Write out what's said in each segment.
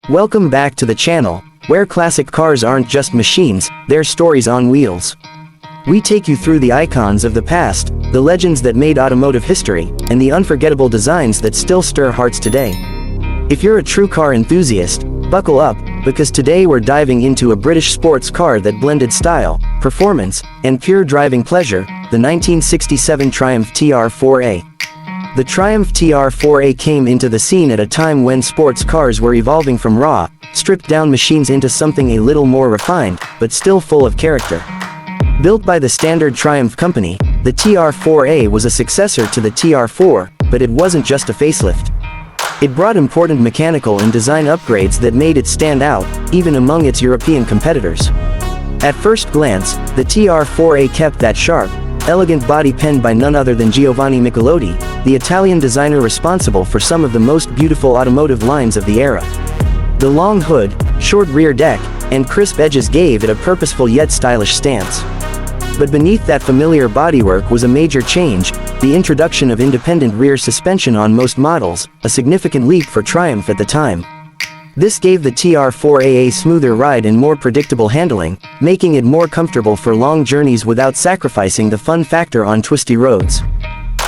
Welcome back to the channel, where classic cars aren't just machines, they're stories on wheels. We take you through the icons of the past, the legends that made automotive history, and the unforgettable designs that still stir hearts today. If you're a true car enthusiast, buckle up, because today we're diving into a British sports car that blended style, performance, and pure driving pleasure, the 1967 Triumph TR4A. The Triumph TR4A came into the scene at a time when sports cars were evolving from raw, stripped-down machines into something a little more refined, but still full of character. Built by the standard Triumph company, the TR4A was a successor to the TR4, but it wasn't just a facelift. It brought important mechanical and design upgrades that made it stand out, even among its European competitors. At first glance, the TR4A kept that sharp, elegant body penned by none other than Giovanni Michelotti, the Italian designer responsible for some of the most beautiful automotive lines of the era. The long hood, short rear deck, and crisp edges gave it a purposeful yet stylish stance. But beneath that familiar bodywork was a major change, the introduction of independent rear suspension on most models, a significant leap for Triumph at the time. This gave the TR4A a smoother ride and more predictable handling, making it more comfortable for long journeys without sacrificing the fun factor on twisty roads.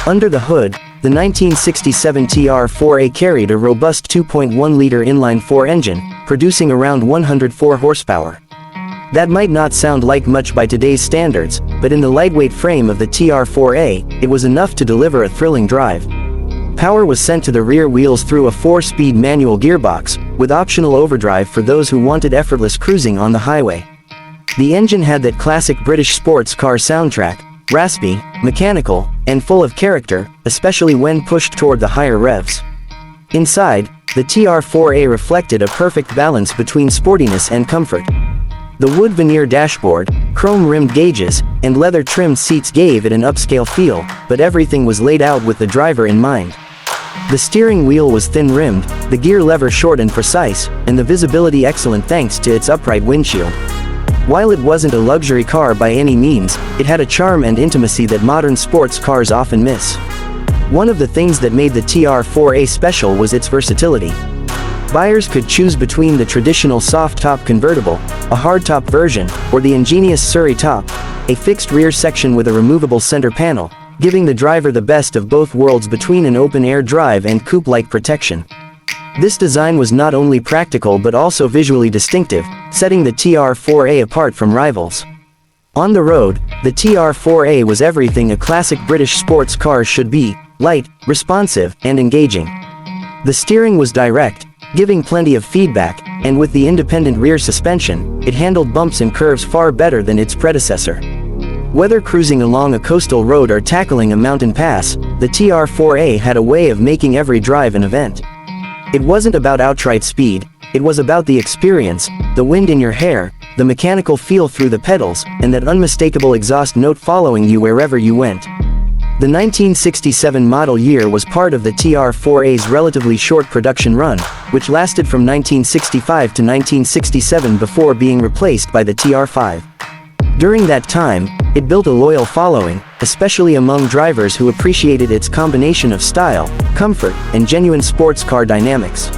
Under the hood, the 1967 TR4A carried a robust 2.1-liter inline-four engine, producing around 104 horsepower. That might not sound like much by today's standards, but in the lightweight frame of the TR4A, it was enough to deliver a thrilling drive. Power was sent to the rear wheels through a 4-speed manual gearbox, with optional overdrive for those who wanted effortless cruising on the highway. The engine had that classic British sports car soundtrack, raspy, mechanical, and full of character, especially when pushed toward the higher revs. Inside, the TR4A reflected a perfect balance between sportiness and comfort. The wood veneer dashboard, chrome-rimmed gauges, and leather-trimmed seats gave it an upscale feel, but everything was laid out with the driver in mind. The steering wheel was thin-rimmed, the gear lever short and precise, and the visibility excellent thanks to its upright windshield. While it wasn't a luxury car by any means, it had a charm and intimacy that modern sports cars often miss. One of the things that made the TR4A special was its versatility. Buyers could choose between the traditional soft-top convertible, a hardtop version, or the ingenious Surrey top, a fixed rear section with a removable center panel, giving the driver the best of both worlds between an open-air drive and coupe-like protection. This design was not only practical but also visually distinctive, setting the TR4A apart from rivals. On the road, the TR4A was everything a classic British sports car should be: light, responsive, and engaging. The steering was direct, giving plenty of feedback, and with the independent rear suspension, it handled bumps and curves far better than its predecessor. Whether cruising along a coastal road or tackling a mountain pass, the TR4A had a way of making every drive an event. It wasn't about outright speed, it was about the experience, the wind in your hair, the mechanical feel through the pedals, and that unmistakable exhaust note following you wherever you went. The 1967 model year was part of the TR4A's relatively short production run, which lasted from 1965 to 1967 before being replaced by the TR5. During that time, it built a loyal following, especially among drivers who appreciated its combination of style, comfort, and genuine sports car dynamics.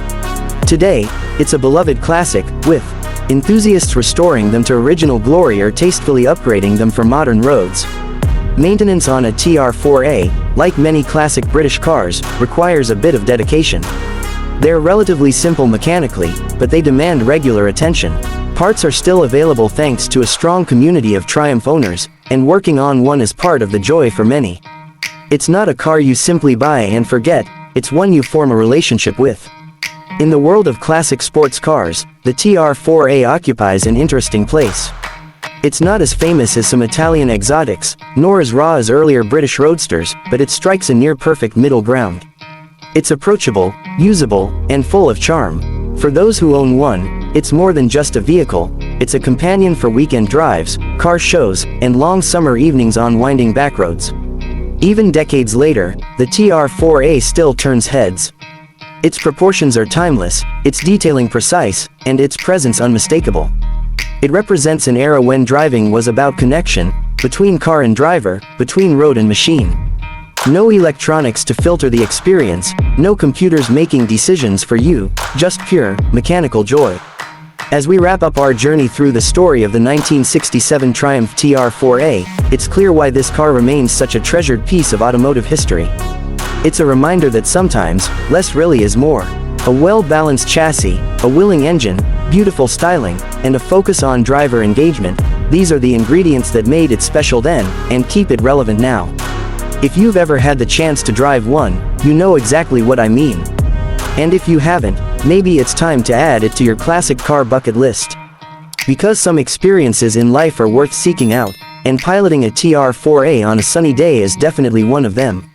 Today, it's a beloved classic, with enthusiasts restoring them to original glory or tastefully upgrading them for modern roads. Maintenance on a TR4A, like many classic British cars, requires a bit of dedication. They're relatively simple mechanically, but they demand regular attention. Parts are still available thanks to a strong community of Triumph owners, and working on one is part of the joy for many. It's not a car you simply buy and forget, it's one you form a relationship with. In the world of classic sports cars, the TR4A occupies an interesting place. It's not as famous as some Italian exotics, nor as raw as earlier British roadsters, but it strikes a near-perfect middle ground. It's approachable, usable, and full of charm. For those who own one, it's more than just a vehicle, it's a companion for weekend drives, car shows, and long summer evenings on winding backroads. Even decades later, the TR4A still turns heads. Its proportions are timeless, its detailing precise, and its presence unmistakable. It represents an era when driving was about connection, between car and driver, between road and machine. No electronics to filter the experience, no computers making decisions for you, just pure, mechanical joy. As we wrap up our journey through the story of the 1967 Triumph TR4A, it's clear why this car remains such a treasured piece of automotive history. It's a reminder that sometimes, less really is more. A well-balanced chassis, a willing engine, beautiful styling, and a focus on driver engagement, these are the ingredients that made it special then, and keep it relevant now. If you've ever had the chance to drive one, you know exactly what I mean. And if you haven't, maybe it's time to add it to your classic car bucket list. Because some experiences in life are worth seeking out, and piloting a TR4A on a sunny day is definitely one of them.